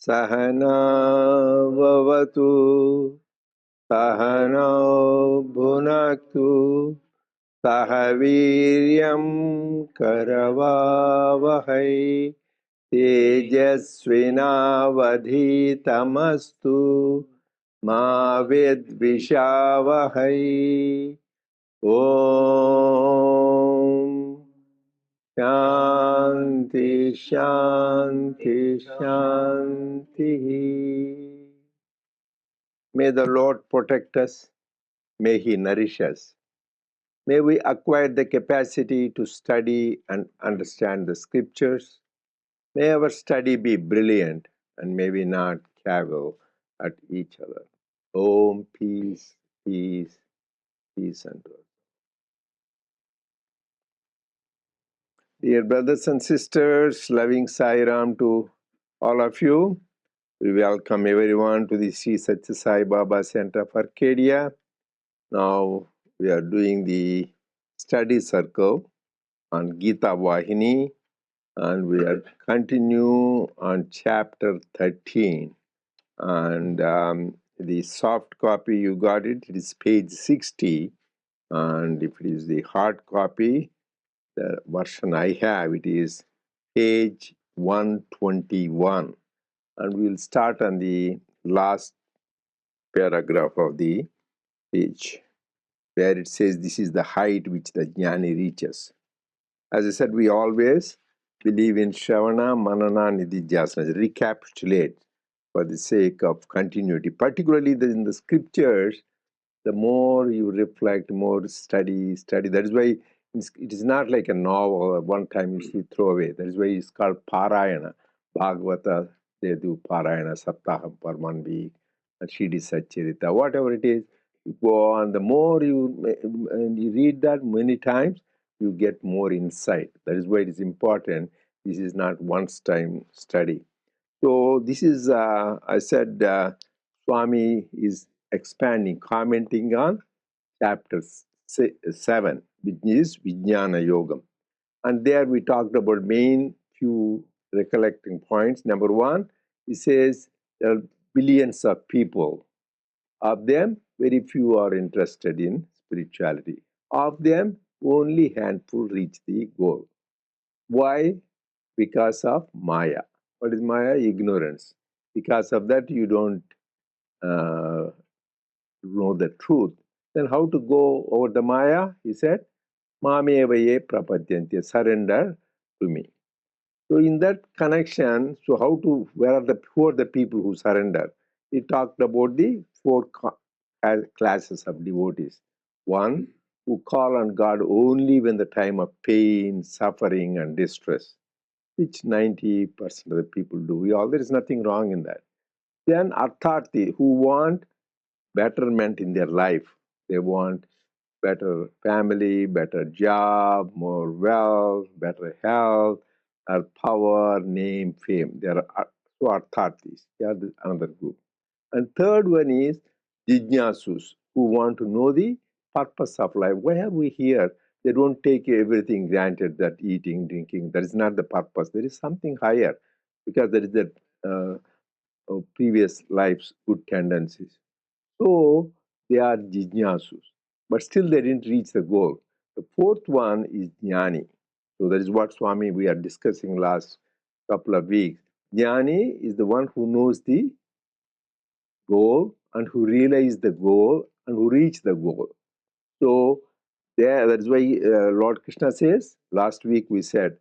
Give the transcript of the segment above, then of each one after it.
Sahana vavatu Sahana bhunaktu Sahaviryam karavavahai Tejasvinavadhitamastu Ma vidvishavahai Om Shanti Shanti Shanti. May the Lord protect us. May He nourish us. May we acquire the capacity to study and understand the scriptures. May our study be brilliant and may we not cavil at each other. Om, peace, peace, peace unto us. Dear brothers and sisters, loving Sai to all of you. We welcome everyone to the Sri Sathya Sai Baba Center of Arcadia. Now we are doing the study circle on Gita Vahini, and we are continue on chapter 13. And the soft copy, you got it, it is page 60. And if it is the hard copy, the version I have, it is page 121. And we'll start on the last paragraph of the page, where it says this is the height which the jnani reaches. As I said, we always believe in Shravana, Manana, Nididhyasana, recapitulate for the sake of continuity. Particularly in the scriptures, the more you reflect, more study. That is why it is not like a novel, one time you see throw away. That is why it's called Parayana. Bhagavata, they do Parayana, Saptaham for 1 week, and Shidi Satcharita, whatever it is, you go on. The more you read that many times, you get more insight. That is why it is important. This is not one-time study. So this is, I said, Swami is expanding, commenting on chapter 7, which is Vijnana Yogam. And there we talked about main few recollecting points. Number one, he says there are billions of people. Of them, very few are interested in spirituality. Of them, only handful reach the goal. Why? Because of Maya. What is Maya? Ignorance. Because of that, you don't know the truth. Then how to go over the Maya? He said, Mamevaye prapadyanti, surrender to me. So in that connection, so who are the people who surrender? He talked about the four classes of devotees. One, who call on God only when the time of pain, suffering, and distress, which 90% of the people do. There is nothing wrong in that. Then Arthati, who want betterment in their life. They want better family, better job, more wealth, better health, or power, name, fame. They are so Arthatis. They are another group. And third one is Jijnasus, who want to know the purpose of life. Why are we here? They don't take everything granted, that eating, drinking. That is not the purpose. There is something higher, because there is that previous life's good tendencies. So they are Jijnasus, but still they didn't reach the goal. The fourth one is Jnani. So that is what Swami we are discussing last couple of weeks. Jnani is the one who knows the goal and who realize the goal and who reach the goal. So that is why Lord Krishna says, last week we said,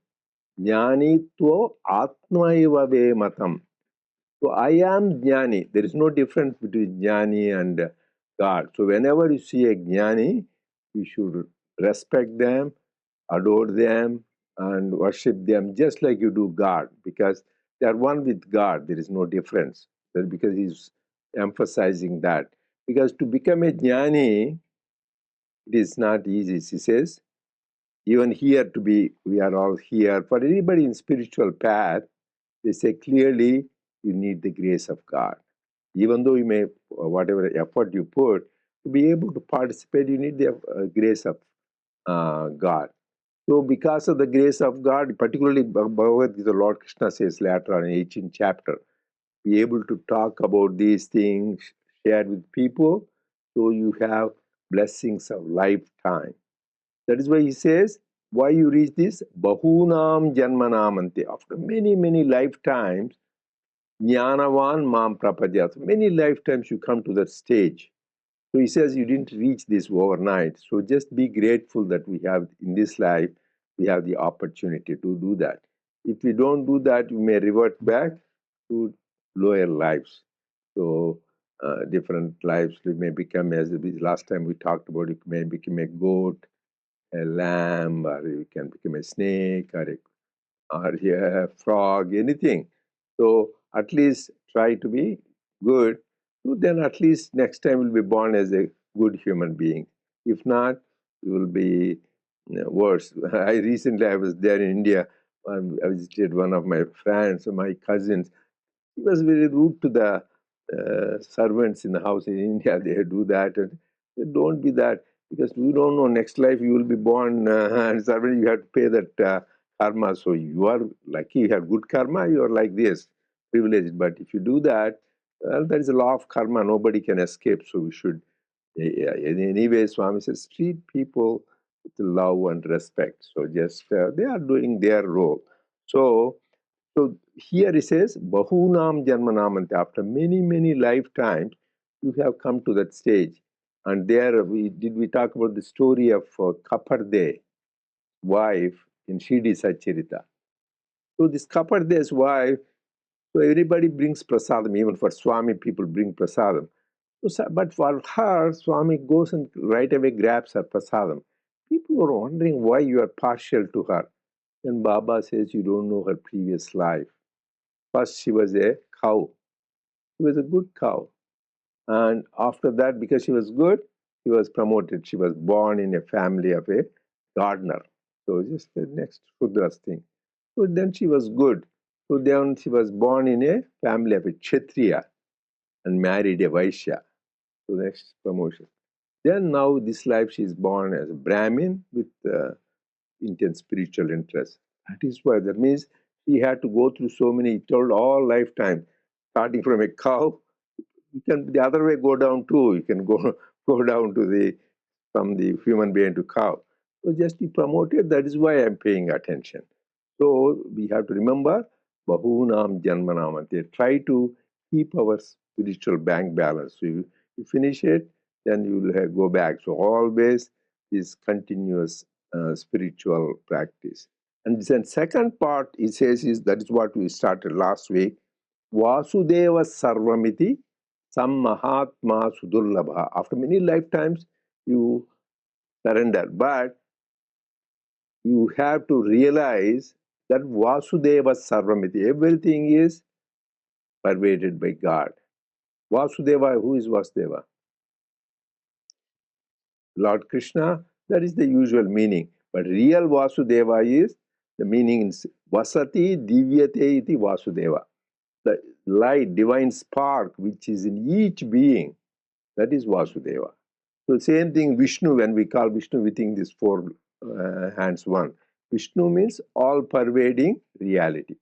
Jnani tvo atmaiva ve matam. So I am Jnani. There is no difference between Jnani and God. So whenever you see a Jnani, you should respect them, adore them, and worship them just like you do God, because they are one with God. There is no difference. Because he's emphasizing that. Because to become a Jnani, it is not easy. He says, even here we are all here. For anybody in spiritual path, they say clearly you need the grace of God. Even though you may, whatever effort you put, to be able to participate, you need the grace of God. So because of the grace of God, particularly Bhagavad Gita, Lord Krishna says later on in 18th chapter, be able to talk about these things, share with people, so you have blessings of lifetime. That is why he says, why you reach this? Bahunam janmanamante. After many, many lifetimes, jnanavan mam prapadyat. Many lifetimes you come to that stage. So he says you didn't reach this overnight. So just be grateful that we have in this life, we have the opportunity to do that. If we don't do that, we may revert back to lower lives. So different lives, we may become, as the last time we talked about, it may become a goat, a lamb, or you can become a snake, or a frog, anything. So at least try to be good. So then at least next time you'll be born as a good human being. If not, you will be worse. I was there in India. I visited one of my friends, my cousins. He was very rude to the servants in the house in India. They do that. And they don't be that, because you don't know next life you will be born and servant, you have to pay that karma. So you are lucky, you have good karma, you are like this, privileged. But if you do that, well, there is a law of karma. Nobody can escape. So we should, anyway, Swami says, treat people with love and respect. So just they are doing their role. So here it says, Bahunam Janmanamante. After many, many lifetimes, you have come to that stage. And there we talk about the story of Kaparde, wife in Shirdi Sacharita. So this Kaparde's wife, so everybody brings prasadam, even for Swami people bring prasadam. But for her, Swami goes and right away grabs her prasadam. People were wondering why you are partial to her. And Baba says, you don't know her previous life. First, she was a cow. She was a good cow. And after that, because she was good, she was promoted. She was born in a family of a gardener. So just the next Shudras thing. So then she was good. So then she was born in a family of a Kshatriya and married a Vaishya. So next promotion. Then now this life she is born as a Brahmin with intense spiritual interest. That is why, that means she had to go through so many, he told all lifetime, starting from a cow, you can the other way go down too. You can go go down to the from the human being to cow. So just be promoted. That is why I'm paying attention. So we have to remember Bahunam Janmanamante. Try to keep our spiritual bank balance. So you finish it, then you will go back. So always this continuous spiritual practice. And then second part, he says, is that is what we started last week. Vaasudevah Sarvamiti Sam Mahatma Sudurlabha. After many lifetimes, you surrender. But you have to realize that Vasudeva Sarvamiti, everything is pervaded by God. Vasudeva, who is Vasudeva? Lord Krishna, that is the usual meaning. But real Vasudeva is, the meaning is Vasati Divyate iti Vasudeva. The light, divine spark which is in each being, that is Vasudeva. So same thing, Vishnu, when we call Vishnu, we think this four hands one. Vishnu means all-pervading reality.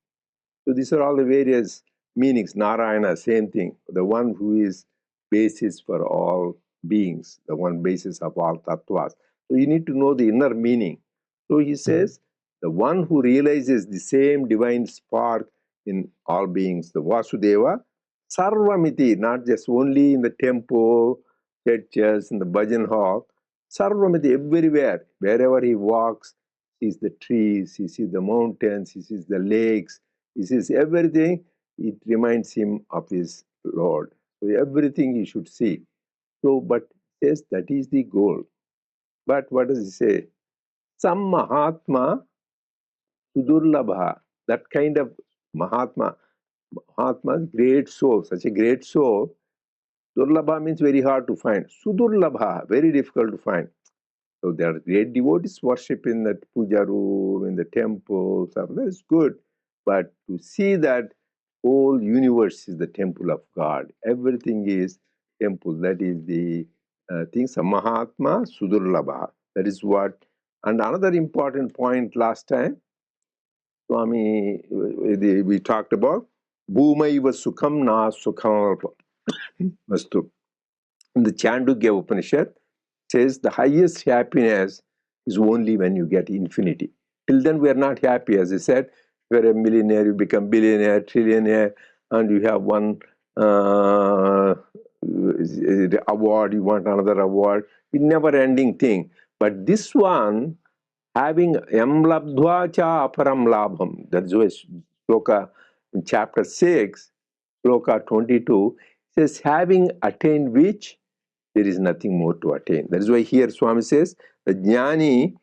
So these are all the various meanings. Narayana, same thing. The one who is basis for all beings, the one basis of all tattvas. So you need to know the inner meaning. So he says, the one who realizes the same divine spark in all beings, the Vasudeva, Sarvamiti, not just only in the temple, churches, in the bhajan hall, Sarvamiti, everywhere, wherever he walks, he sees the trees, he sees the mountains, he sees the lakes, he sees everything, it reminds him of his Lord. So everything he should see. So, but yes, that is the goal. But what does he say? Some Mahatma Sudurlabha, that kind of Mahatma, great soul, such a great soul. Durlabha means very hard to find. Sudurlabha, very difficult to find. So there are great devotees worship in the puja room, in the temple, so that is good. But to see that whole universe is the temple of God, everything is temple, that is the thing, Mahatma Sudurlabha. That is what. And another important point last time, Swami, we talked about Bhumaiva sukham na sukham vastu. In the Chandogya Upanishad says the highest happiness is only when you get infinity. Till then we are not happy. As I said, you're a millionaire, you become billionaire, trillionaire, and you have one award, you want another award. It's never ending thing. But this one, having yam labdhva cha aparam labham, that's why Sloka in chapter 6, Sloka 22, says having attained which there is nothing more to attain. That is why here Swami says the jnani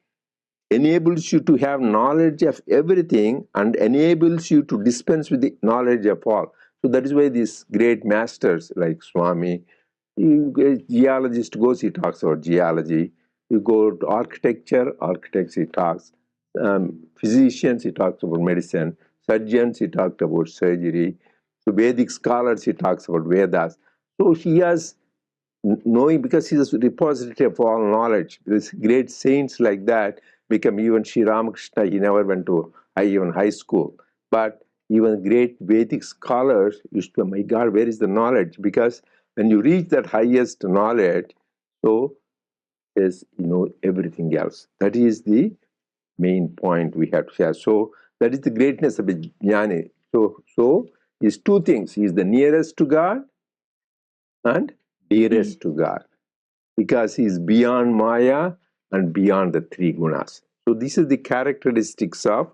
enables you to have knowledge of everything and enables you to dispense with the knowledge of all. So that is why these great masters like Swami, a geologist goes, he talks about geology. You go to architecture, architects, he talks. Physicians, he talks about medicine. Surgeons, he talked about surgery. So Vedic scholars, he talks about Vedas. So he has knowing, because he is a repository of all knowledge. These great saints like that become, even Sri Ramakrishna, he never went to even high school. But even great Vedic scholars used to, my God, where is the knowledge? Because when you reach that highest knowledge, so is everything else. That is the main point we have to share. So that is the greatness of a jnani. So is two things. He is the nearest to God and dearest to God, because he is beyond Maya and beyond the three gunas. So these are the characteristics of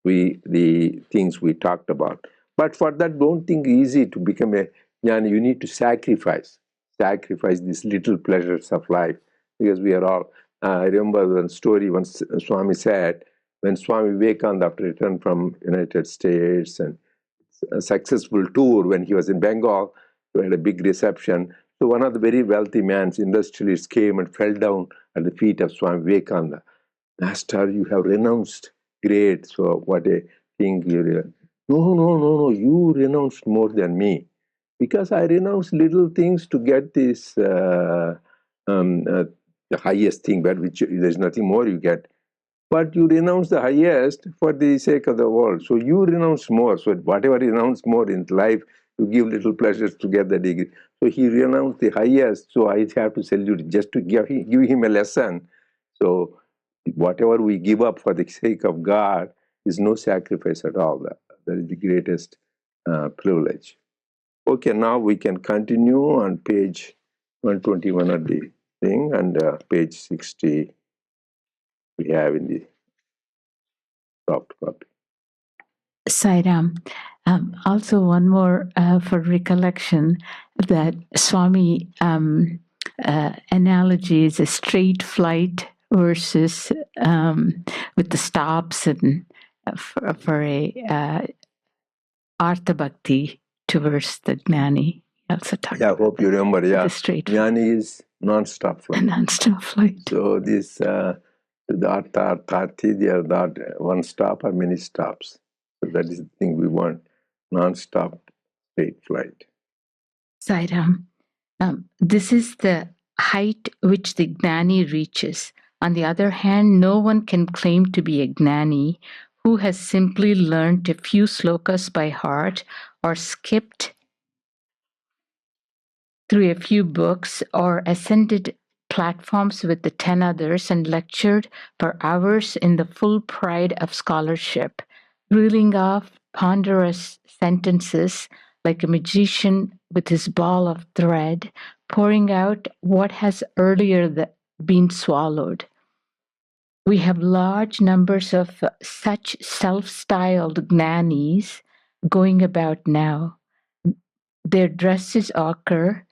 the things we talked about. But for that, don't think easy to become a jnana. You need to sacrifice these little pleasures of life, because we are all. I remember one story once Swami said, when Swami Vivekananda, after return from United States and a successful tour, when he was in Bengal, he had a big reception. So one of the very wealthy man's industrialists came and fell down at the feet of Swami Vivekananda. Master, you have renounced. Great. So what a thing you. No. You renounced more than me, because I renounced little things to get this the highest thing, but which there's nothing more you get. But you renounce the highest for the sake of the world. So you renounce more. So whatever you renounce more in life, you give little pleasures to get the degree. So he renounced the highest. So I have to salute just to give him a lesson. So whatever we give up for the sake of God is no sacrifice at all. That is the greatest privilege. Okay, now we can continue on page 121 of the thing, and page 60 we have in the soft copy. Sairam. Also, one more for recollection, that Swami analogy is a straight flight versus with the stops, and for a Artha Bhakti towards the Gnani. Also talked I hope you remember, the straight Jnani is non-stop flight. Non-stop flight. So this, the Artha, Arthi, they are not one stop or many stops. So that is the thing we want, non-stop straight flight. Sairam, this is the height which the Gnani reaches. On the other hand, no one can claim to be a Gnani who has simply learned a few slokas by heart or skipped through a few books or ascended platforms with the 10 others and lectured for hours in the full pride of scholarship, reeling off ponderous sentences like a magician with his ball of thread, pouring out what has earlier been swallowed. We have large numbers of such self-styled gnanis going about now. Their dress is ochre,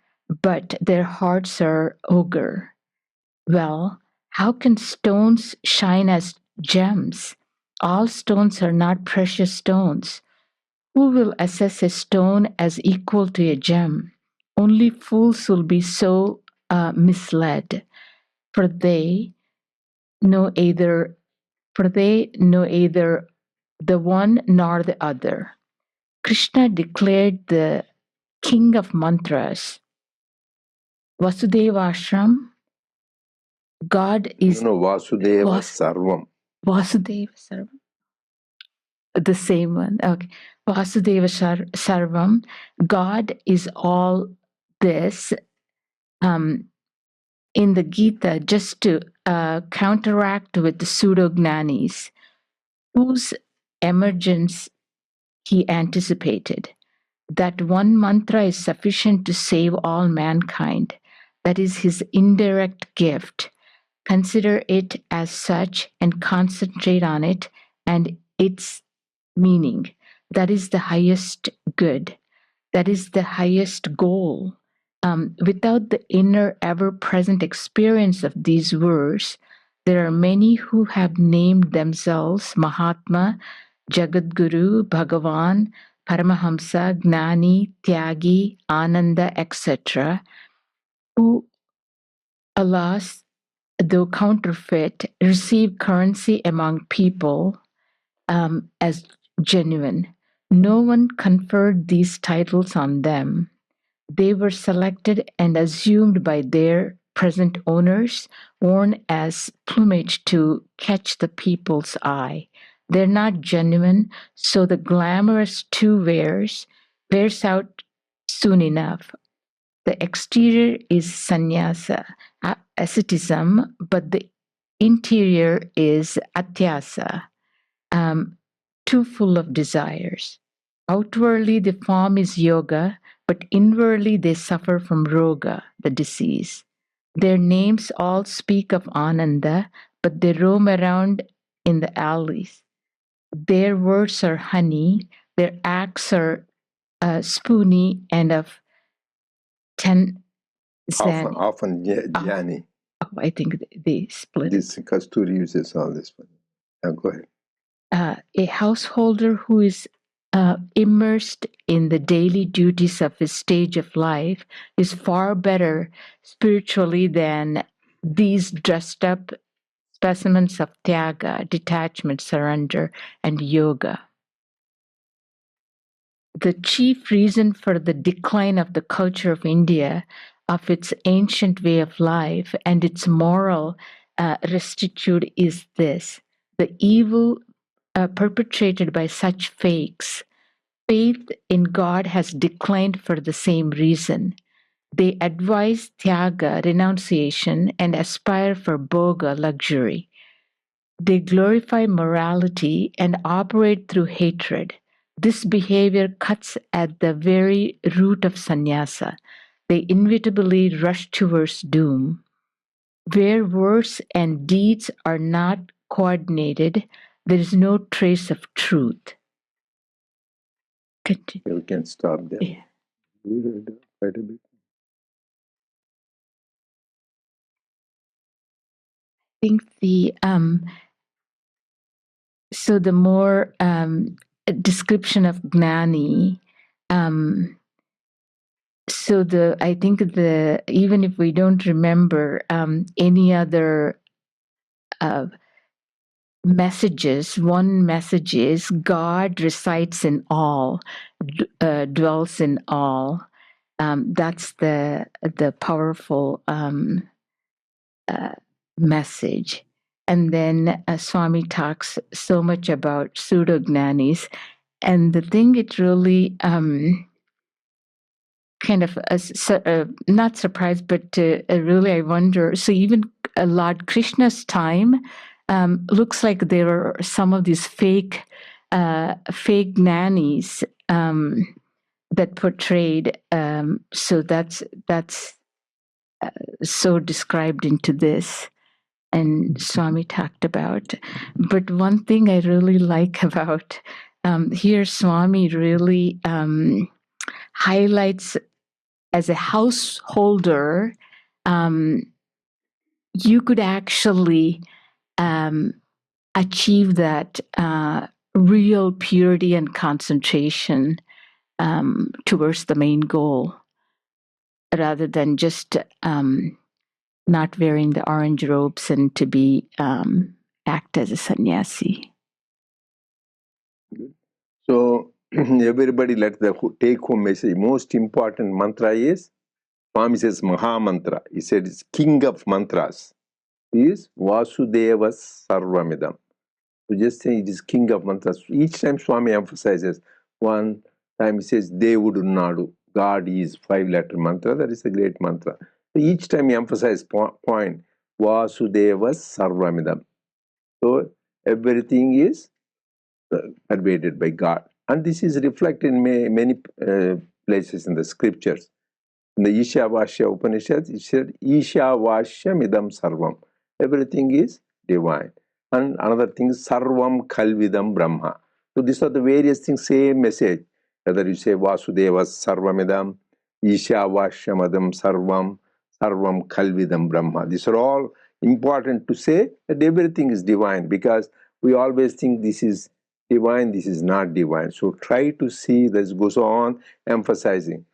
but their hearts are ogre. Well, how can stones shine as gems? All stones are not precious stones. Who will assess a stone as equal to a gem? Only fools will be so misled, for they know either the one nor the other. Krishna declared the king of mantras, Vaasudevah Ashram. God is Vasudeva Sarvam. Vaasudeva Sarvam. The same one. Okay. Vaasudevah Sarvam. God is all this. In the Gita, just to counteract with the pseudo-gnanis, whose emergence he anticipated. That one mantra is sufficient to save all mankind. That is his indirect gift. Consider it as such and concentrate on it and its meaning. That is the highest good. That is the highest goal. Without the inner, ever present experience of these words, there are many who have named themselves Mahatma, Jagadguru, Bhagavan, Paramahamsa, Gnani, Tyagi, Ananda, etc., who, alas, though counterfeit, receive currency among people as genuine. No one conferred these titles on them. They were selected and assumed by their present owners, worn as plumage to catch the people's eye. They're not genuine, so the glamorous two wears out soon enough. The exterior is sannyasa, asceticism, but the interior is atyasa, too full of desires. Outwardly, the form is yoga, but inwardly they suffer from roga, the disease. Their names all speak of Ananda, but they roam around in the alleys. Their words are honey, their acts are spoony and of ten zani. Often Jani. I think they split. This Kasturi uses all this one. Go ahead. A householder who is immersed in the daily duties of his stage of life is far better spiritually than these dressed up specimens of tyaga, detachment, surrender, and yoga. The chief reason for the decline of the culture of India, of its ancient way of life, and its moral rectitude is this: the evil perpetrated by such fakes. Faith in God has declined for the same reason. They advise tyaga, renunciation, and aspire for bhoga, luxury. They glorify morality and operate through hatred. This behavior cuts at the very root of sannyasa. They inevitably rush towards doom. Where words and deeds are not coordinated, there is no trace of truth. We can stop there. Yeah. We read quite a bit. I think the more description of gnani, I think even if we don't remember any other messages, one message is God resides in all, dwells in all. That's the powerful message. And then Swami talks so much about pseudo-gnanis. And the thing it really kind of not surprised, but really I wonder. So even Lord Krishna's time looks like there are some of these fake gnanis that portrayed. So that's so described into this. And Swami talked about. But one thing I really like about here, Swami really highlights as a householder, you could actually achieve that real purity and concentration towards the main goal, rather than just not wearing the orange robes and to be act as a sannyasi. So everybody let the take home message. Most important mantra is, Swami says Maha Mantra. He said it's king of mantras. He is Vaasudevah Sarvamidam. So just say it is king of mantras. Each time Swami emphasizes, one time he says, Devudu Nadu, God is 5-letter mantra, that is a great mantra. So each time he emphasizes point, Vaasudevah Sarvamidam. So everything is pervaded by God. And this is reflected in many places in the scriptures. In the Ishavasya Upanishad, it said, Ishavasya Midam Sarvam. Everything is divine. And another thing is Sarvam Kalvidam Brahma. So these are the various things, same message. Whether you say Vasudeva Sarvamidam, Ishavasya Madam Sarvam, Sarvam Kalvidam Brahma. These are all important to say that everything is divine, because we always think this is divine, this is not divine. So try to see, this goes on emphasizing.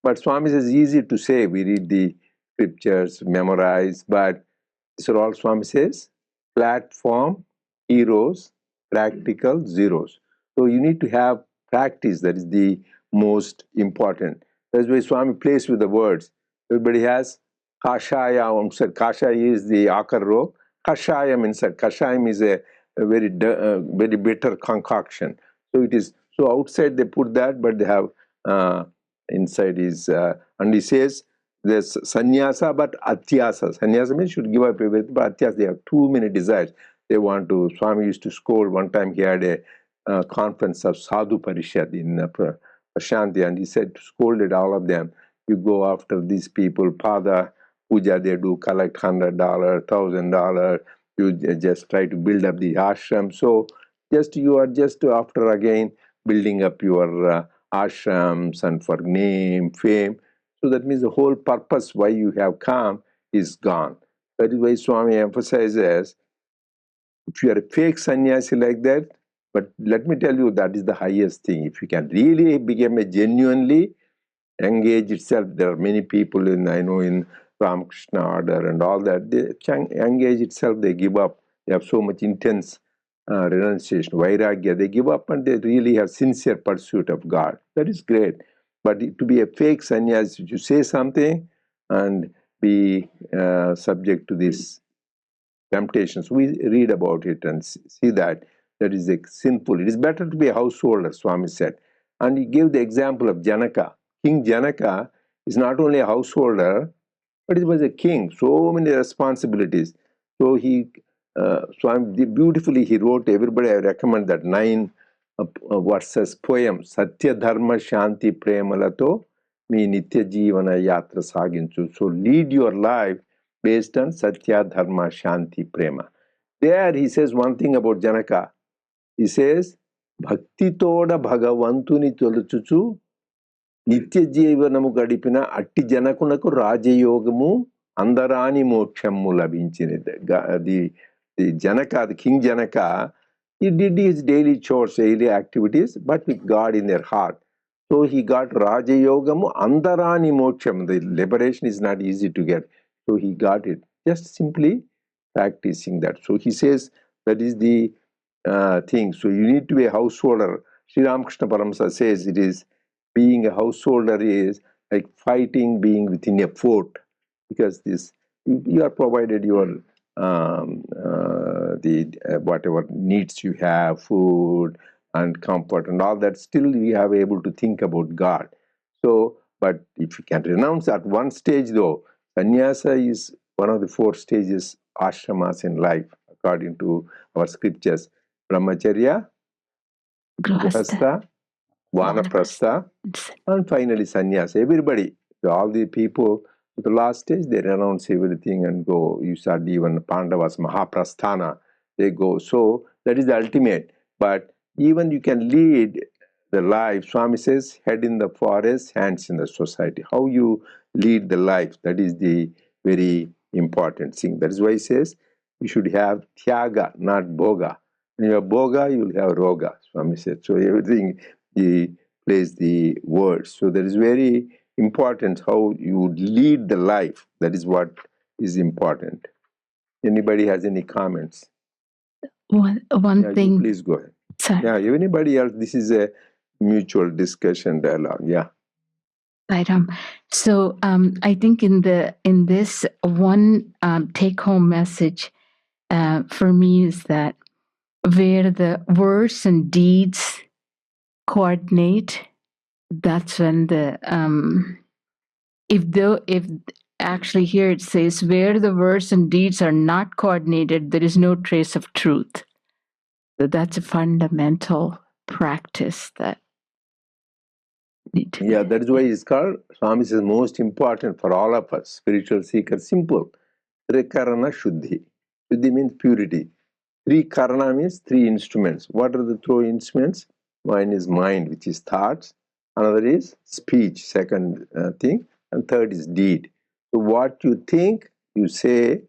But Swami says, easy to say, we read the scriptures, memorize, but these are all, Swami says, platform heroes, practical zeros. So you need to have practice, that is the most important. That's why Swami plays with the words. Everybody has kashaya, kashaya is the akar row. Kashayam inside. Kashayam is a very bitter concoction. So it is, so outside they put that, but they have inside is, and he says, there's sannyasa, but atyasa. Sannyasa means should give up everything, but atyasa, they have too many desires. They want to, Swami used to scold. One time he had a conference of Sadhu Parishad in Prashanti, and he said, scolded all of them. You go after these people, Pada Puja, they do collect $100, $1,000. You just try to build up the ashram. So just you are just after again building up your ashrams and for name, fame. So that means the whole purpose why you have come is gone. That is why Swami emphasizes, if you are a fake sannyasi like that, but let me tell you, that is the highest thing. If you can really become a genuinely engage itself, there are many people in, I know, in Ramakrishna order and all that, they engage itself, they give up. They have so much intense renunciation, vairagya, they give up and they really have sincere pursuit of God. That is great. But to be a fake sannyasi, you say something and be subject to these temptations. We read about it and see that that is sinful. It is better to be a householder, Swami said. And he gave the example of Janaka. King Janaka is not only a householder, but he was a king, so many responsibilities. So he, Swami beautifully he wrote, everybody I recommend that 9 verses poem, Sathya Dharma Shanti Premalato Mi Nitya Jivana Yatra Saginchu. So lead your life based on Satya Dharma Shanti Prema. There he says one thing about Janaka. He says, Bhakti Toda Bhagavantuni Toluchuchu నిత్య జీవనము గడిపిన అట్టి జనకునకు రాజయోగము అందరాని మోక్షము లభించినది. The Janaka, the King Janaka, he did his daily chores, daily activities, but with God in their heart. So he got Raja Yogamu Andarani Moksham. The liberation is not easy to get. So he got it just simply practicing that. So he says that is the thing. So you need to be a householder. Sri Ramakrishna Paramasa says it is being a householder is like fighting being within a fort, because this you are provided your whatever needs you have, food and comfort and all that. Still you are able to think about God. So, but if you can renounce at one stage, though, sannyasa is one of the 4 stages ashramas in life according to our scriptures: brahmacharya, grihastha, vanaprastha, and finally sannyasa. Everybody, all the people, the last stage, they renounce everything and go. You saw even Pandavas, Mahaprasthana, they go. So that is the ultimate. But even you can lead the life. Swami says, head in the forest, hands in the society. How you lead the life, that is the very important thing. That is why he says, you should have tyaga, not bhoga. When you have bhoga, you will have roga, Swami said. So everything, the plays the words. So that is very important how you lead the life. That is what is important. Anybody has any comments? One thing. Please go ahead. Sorry. Yeah, anybody else? This is a mutual discussion dialogue. Yeah. Sairam. So I think in this one take home message for me is that where the words and deeds coordinate, that's when the if actually here it says where the words and deeds are not coordinated, there is no trace of truth. So that's a fundamental practice that need to Yeah, that is why it's called, Swami says, most important for all of us, spiritual seekers, simple. Trikarana Shuddhi. Shuddhi means purity. Three karana means three instruments. What are the three instruments? One is mind, which is thoughts. Another is speech, second thing. And third is deed. So what you think, you say,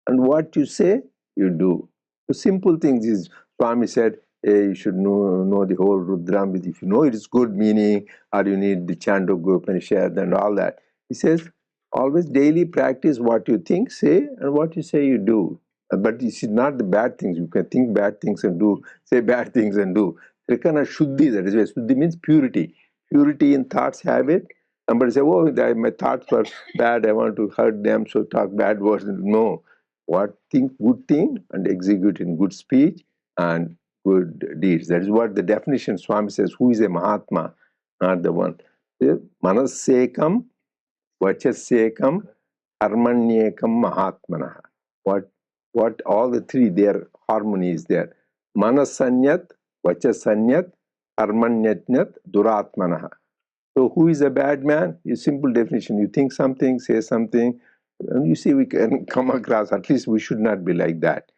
and what you say, you do. So simple things is, Swami said, hey, you should know the whole Rudram. If you know it is good meaning, or you need the Chandogya Upanishad and all that. He says, always daily practice what you think, say, and what you say, you do. But this is not the bad things. You can think bad things and do, say bad things and do. Trikana Shuddhi, that is why Shuddhi means purity. Purity in thoughts, habit. Somebody say, oh, my thoughts were bad, I want to hurt them, so talk bad words. No. What think good thing and execute in good speech and good deeds. That is what the definition Swami says. Who is a Mahatma? Not the one. Manasekam, Vachasekam, Karmanyekam Mahatmana. What all the three, their harmony is there. Manasanyat, Vachasanyat, Karmanyatnyat, Duratmanaha. So who is a bad man? A simple definition. You think something, say something, and you see we can come across, at least we should not be like that.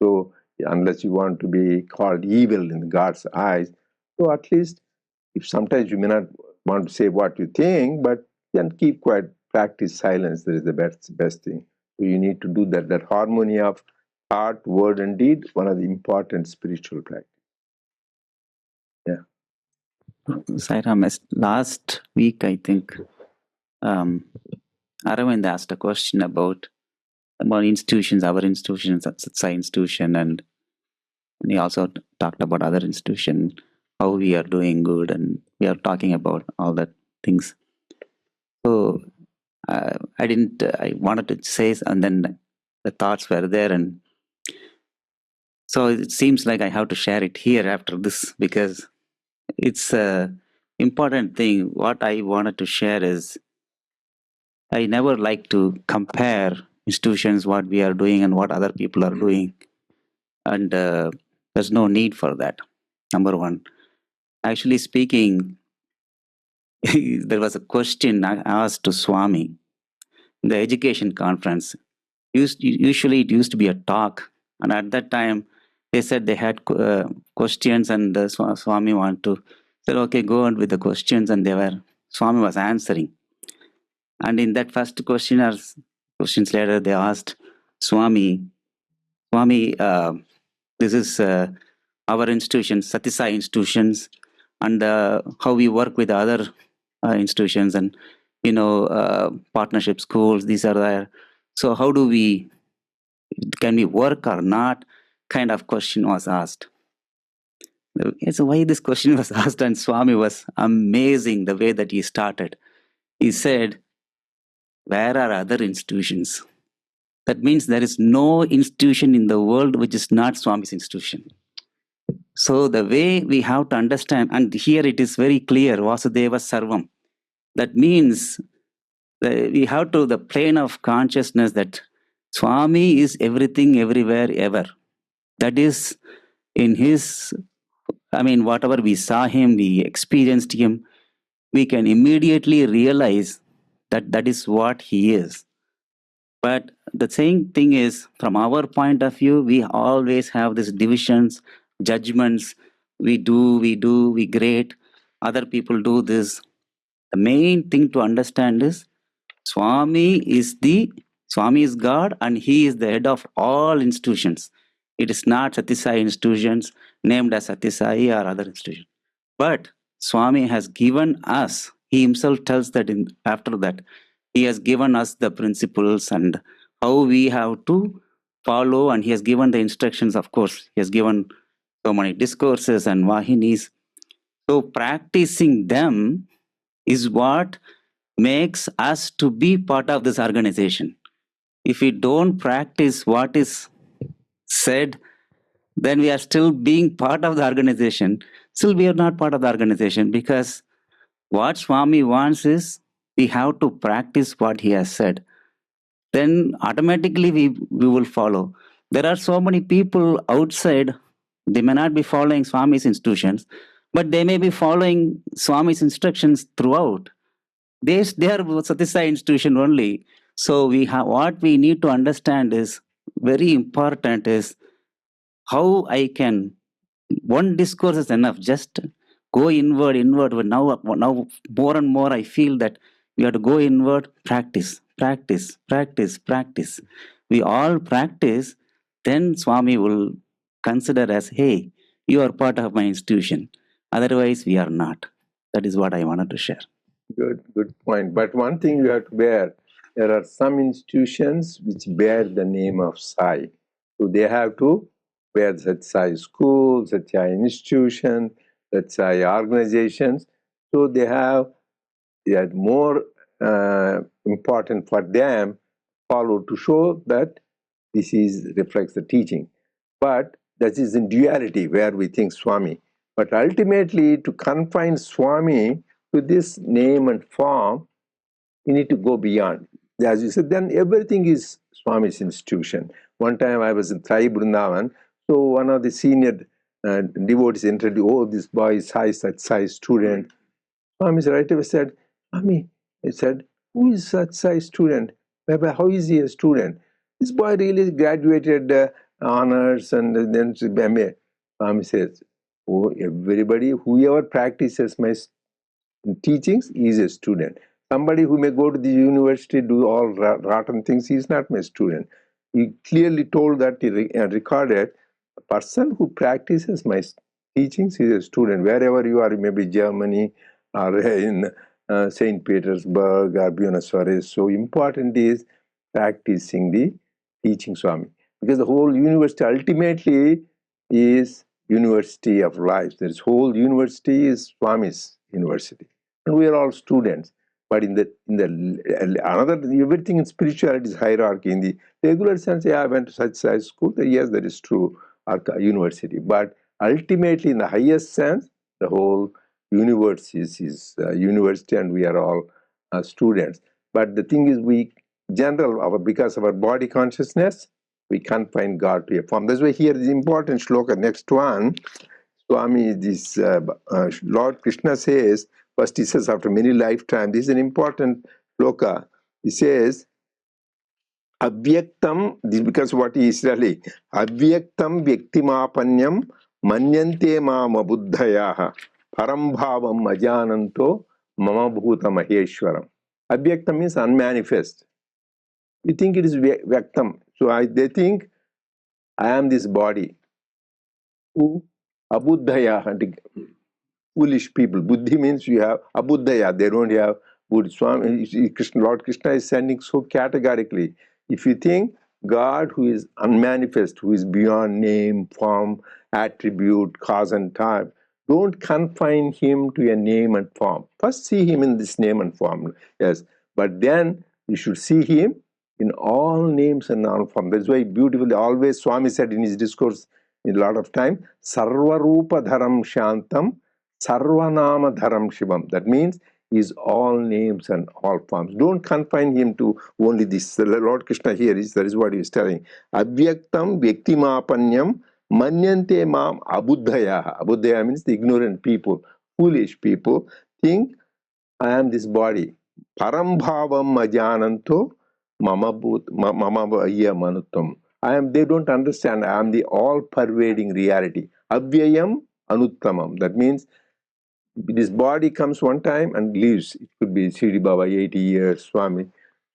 So unless you want to be called evil in God's eyes, so at least if sometimes you may not want to say what you think, but then keep quiet, practice silence. That is the best thing. So you need to do that. That harmony of thought, word, and deed, one of the important spiritual practice. Yeah. Sairam, last week, I think, Aravind asked a question about institutions, our institution, Sathya institution, and he also talked about other institution, how we are doing good, and we are talking about all that things. So I wanted to say, and then the thoughts were there, and so it seems like I have to share it here after this, because it's a important thing. What I wanted to share is, I never like to compare institutions, what we are doing and what other people are doing. And there's no need for that, number one. Actually speaking, there was a question I asked to Swami in the education conference. Usually it used to be a talk. And at that time, they said they had questions, and Swami wanted to say, okay, go on with the questions. And Swami was answering. And in that first questions later, they asked Swami, this is our institutions, Sathya Sai institutions, and how we work with other institutions, and partnership schools. These are there. So how can we work or not? Kind of question was asked. So why this question was asked, and Swami was amazing the way that he started. He said, where are other institutions? That means there is no institution in the world which is not Swami's institution. So the way we have to understand, and here it is very clear, Vaasudevah Sarvam. That means we have to the plane of consciousness that Swami is everything, everywhere, ever. That is in his, whatever we saw him, we experienced him, we can immediately realize that that is what he is. But the same thing is, from our point of view, we always have these divisions, judgments. We great. Other people do this. The main thing to understand is Swami is God, and he is the head of all institutions. It is not Sathya Sai institutions named as Sathya Sai or other institutions. But Swami has given us, he himself tells that after that, he has given us the principles and how we have to follow, and he has given the instructions, of course. He has given so many discourses and vahinis. So practicing them is what makes us to be part of this organization. If we don't practice what is said, then we are still being part of the organization. Still, we are not part of the organization, because what Swami wants is we have to practice what he has said. Then automatically we will follow. There are so many people outside, they may not be following Swami's institutions, but they may be following Swami's instructions throughout. They are Satisai institution only. So we have, what we need to understand is very important is how I can, one discourse is enough. Just go inward. But now more and more I feel that we have to go inward, practice. We all practice, then Swami will consider as, hey, you are part of my institution. Otherwise, we are not. That is what I wanted to share. Good point. But one thing you have to bear, there are some institutions which bear the name of Sai. So they have to bear that Sai school, that Sai institution, that Sai organizations. So they are more important for them follow to show that this is reflects the teaching. But that is in duality where we think Swami. But ultimately, to confine Swami to this name and form, you need to go beyond. As you said, then everything is Swami's institution. One time I was in Thai Vrindavan, so one of the senior devotees introduced, oh, this boy is such size student. Swami right away said, Swami, he said, who is such size student? How is he a student? This boy really graduated honors and then MA. Swami says, oh, everybody, whoever practices my teachings is a student. Somebody who may go to the university, do all rotten things, he is not my student. He clearly told that, he recorded, a person who practices my teachings is a student. Wherever you are, maybe Germany or in St. Petersburg or Buenos Aires. So important is practicing the teaching Swami. Because the whole university ultimately is university of life. This whole university is Swami's university. And we are all students. But in the another, everything in spirituality is hierarchy. In the regular sense, yeah, I went to such size school. Yes, that is true, university. But ultimately, in the highest sense, the whole universe is university, and we are all students. But the thing is, because of our body consciousness, we can't find God to a form. That's why here is important shloka. Next one, Swami, this Lord Krishna says, first he says, after many lifetimes, this is an important shloka. He says, Avyaktam, this because what he is telling, Avyaktam Vyaktimapanyam Manyante Mama Buddhayaha Parambhavam Majananto Mama Bhuta Maheshwaram. Avyaktam means unmanifest. You think it is Vyaktam. So they think, I am this body. Who? Abuddhaya, foolish people. Buddhi means you have Abuddhaya, they don't have Buddha. Swami, Lord Krishna is sending so categorically. If you think God who is unmanifest, who is beyond name, form, attribute, cause and time, don't confine him to a name and form. First see him in this name and form, yes. But then you should see him in all names and all forms. That's why beautifully always Swami said in his discourse in a lot of time, Sarvarupa Dharam Shantam, Sarvanama Dharam Shivam. That means is all names and all forms. Don't confine him to only this. Lord Krishna here that is what he is telling. Avyaktam Vyaktimapanyam Manyante Mam Abuddhaya. Abuddhaya means the ignorant people, foolish people think I am this body. Parambhavam Majananto Mama Vaya Manutam. They don't understand. I am the all-pervading reality. Avyayam Anuttamam. That means this body comes one time and leaves. It could be Sri Baba, 80 years, Swami,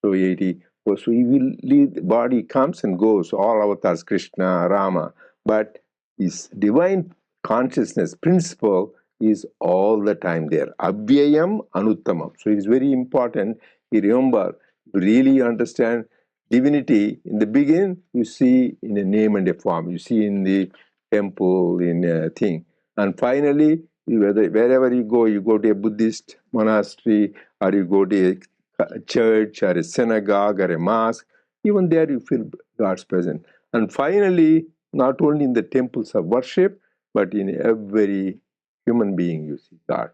so 80. So he will leave, the body comes and goes, all avatars, Krishna, Rama. But his divine consciousness principle is all the time there. Avyayam Anuttamam. So it is very important. You remember, to really understand divinity, in the beginning, you see in a name and a form. You see in the temple, in a thing. And finally, wherever you go to a Buddhist monastery, or you go to a church, or a synagogue, or a mosque, even there you feel God's presence. And finally, not only in the temples of worship, but in every human being you see God.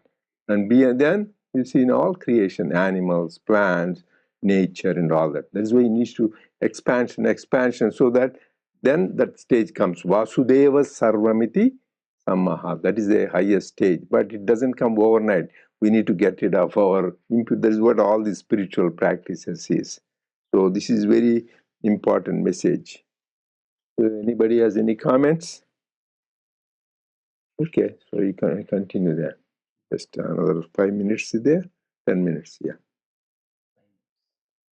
And then you see in all creation, animals, plants, nature, and all that. That's why it needs to expansion, so that then that stage comes. Vaasudevah Sarvamiti Samaha. That is the highest stage, but it doesn't come overnight. We need to get rid of our input. That is what all these spiritual practices is. So this is very important message. Anybody has any comments? Okay, so you can continue there. Just another 5 minutes is there? 10 minutes, yeah.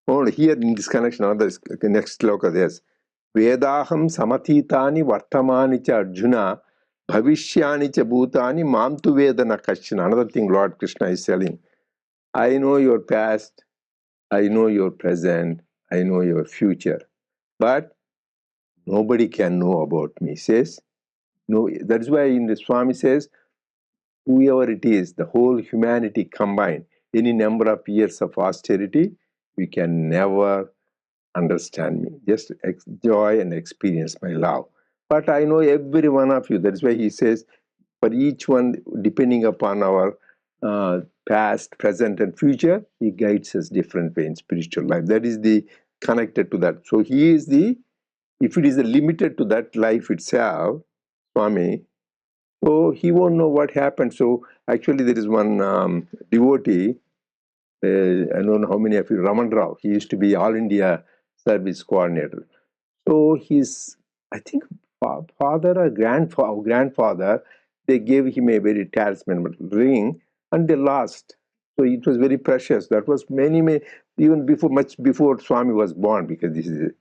Oh, here in this connection, another next sloka there's Vedaham samatitani vartamani cha Arjuna bhavishyani cha bhutani mamtu vedana kashina. Another thing Lord Krishna is telling. I know your past, I know your present, I know your future, but nobody can know about me. He says, no, that's why in the Swami says, whoever it is, the whole humanity combined, any number of years of austerity, we can never understand me. Just enjoy and experience my love. But I know every one of you. That's why he says, for each one, depending upon our past, present, and future, he guides us different way in spiritual life. That is the connected to that. So he is the, if it is limited to that life itself, Swami, so he won't know what happened. So actually there is one devotee, I don't know how many of you, Raman Rao, he used to be All India Service Coordinator. So his, I think, father or grandfather, they gave him a very talisman ring, and they lost. So it was very precious. That was many, even before, much before Swami was born, because this is it.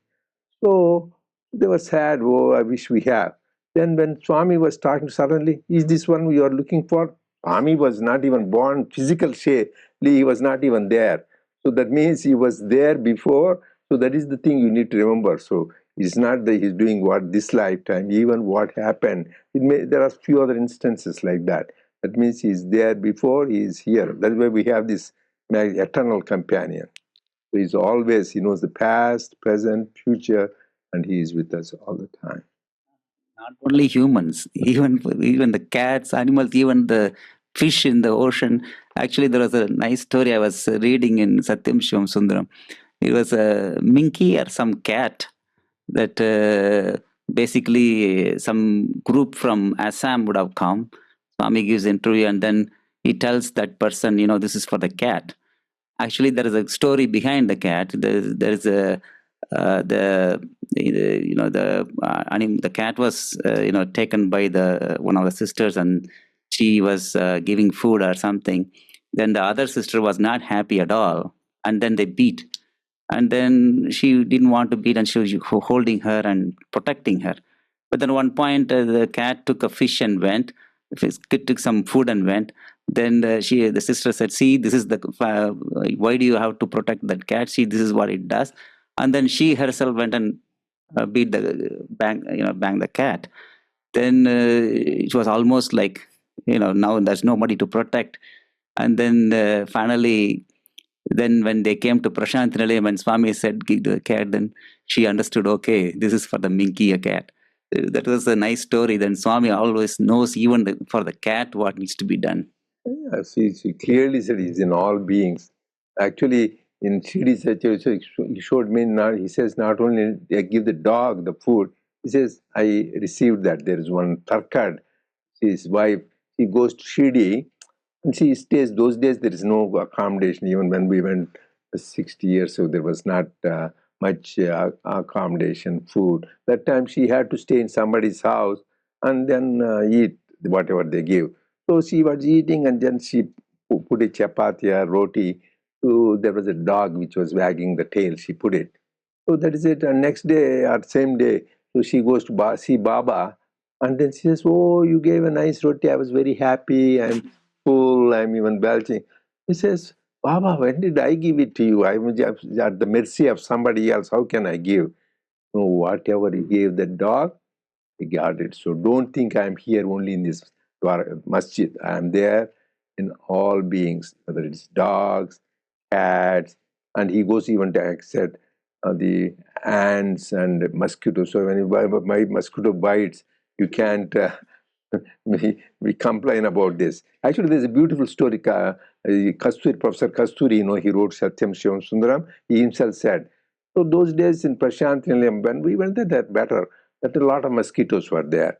So they were sad. Oh, I wish we have. Then when Swami was talking, suddenly, is this one you are looking for? Swami was not even born physical shape. He was not even there. So that means he was there before. So that is the thing you need to remember. So it's not that he's doing what this lifetime, even what happened. There are few other instances like that. That means he's there before, he is here. That's why we have this eternal companion. So he's always, he knows the past, present, future, and he is with us all the time. Not only humans, even the cats, animals, even the fish in the ocean. Actually, there was a nice story I was reading in Satyam Shivam Sundaram. It was a minky or some cat that basically some group from Assam would have come. Swami gives interview and then he tells that person, this is for the cat. Actually, there is a story behind the cat. There is a the cat was taken by the one of the sisters, and she was giving food or something. Then the other sister was not happy at all, and then they beat. And then she didn't want to beat, and she was holding her and protecting her. But then one point, the cat took a fish and went. Took some food and went. Then the sister said, "See, this is the why do you have to protect that cat? See, this is what it does." And then she herself went and beat the bang the cat. Then it was almost like now there's nobody to protect. And then finally, then when they came to Prashant Nilayam and Swami said, "Give the cat," then she understood, okay, this is for the minky, a cat. That was a nice story. Then Swami always knows even for the cat what needs to be done. Yeah, she clearly said he's in all beings. Actually, in Shirdi Sathya, he showed me, he says, not only they give the dog the food, he says, I received that. There is one Tarkad, his wife, he goes to Shirdi, and she stays. Those days there is no accommodation. Even when we went 60 years ago, there was not much accommodation, food. That time she had to stay in somebody's house and then eat whatever they give. So she was eating, and then she put a chapati or roti. So there was a dog which was wagging the tail. She put it. So that is it. And next day or same day, so she goes to see Baba, and then she says, "Oh, you gave a nice roti. I was very happy. I'm full. I'm even belching." He says, "Baba, when did I give it to you? I'm just at the mercy of somebody else. How can I give?" No, whatever he gave the dog, he got it. So don't think I'm here only in this masjid. I'm there in all beings, whether it's dogs, cats, and he goes even to accept the ants and mosquitoes. So when you buy mosquito bites, you can't. We complain about this. Actually, there's a beautiful story. Kasturi, Professor Kasturi, he wrote Satyam Shivam Sundaram. He himself said, so those days in Prashant Nilayam, when we went there, that better, that a lot of mosquitoes were there.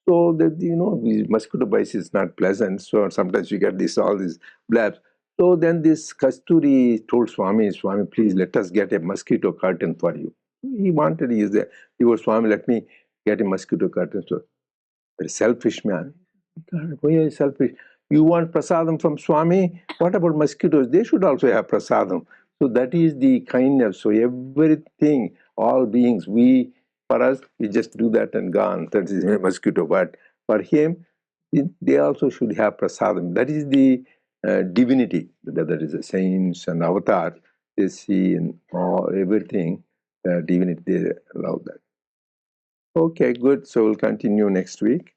So that the mosquito bites is not pleasant. So sometimes you get all these blabs. So then this Kasturi told Swami, please let us get a mosquito curtain for you. He wanted, he was, Swami, let me get a mosquito curtain. So very selfish man. God, why are you selfish? You want prasadam from Swami? What about mosquitoes? They should also have prasadam. So that is the kindness. So everything, all beings, for us, we just do that and gone. That is a mosquito. But for him, they also should have prasadam. That is the divinity. That is the saints and avatars. They see in all everything, divinity. They allow that. Okay, good. So we'll continue next week.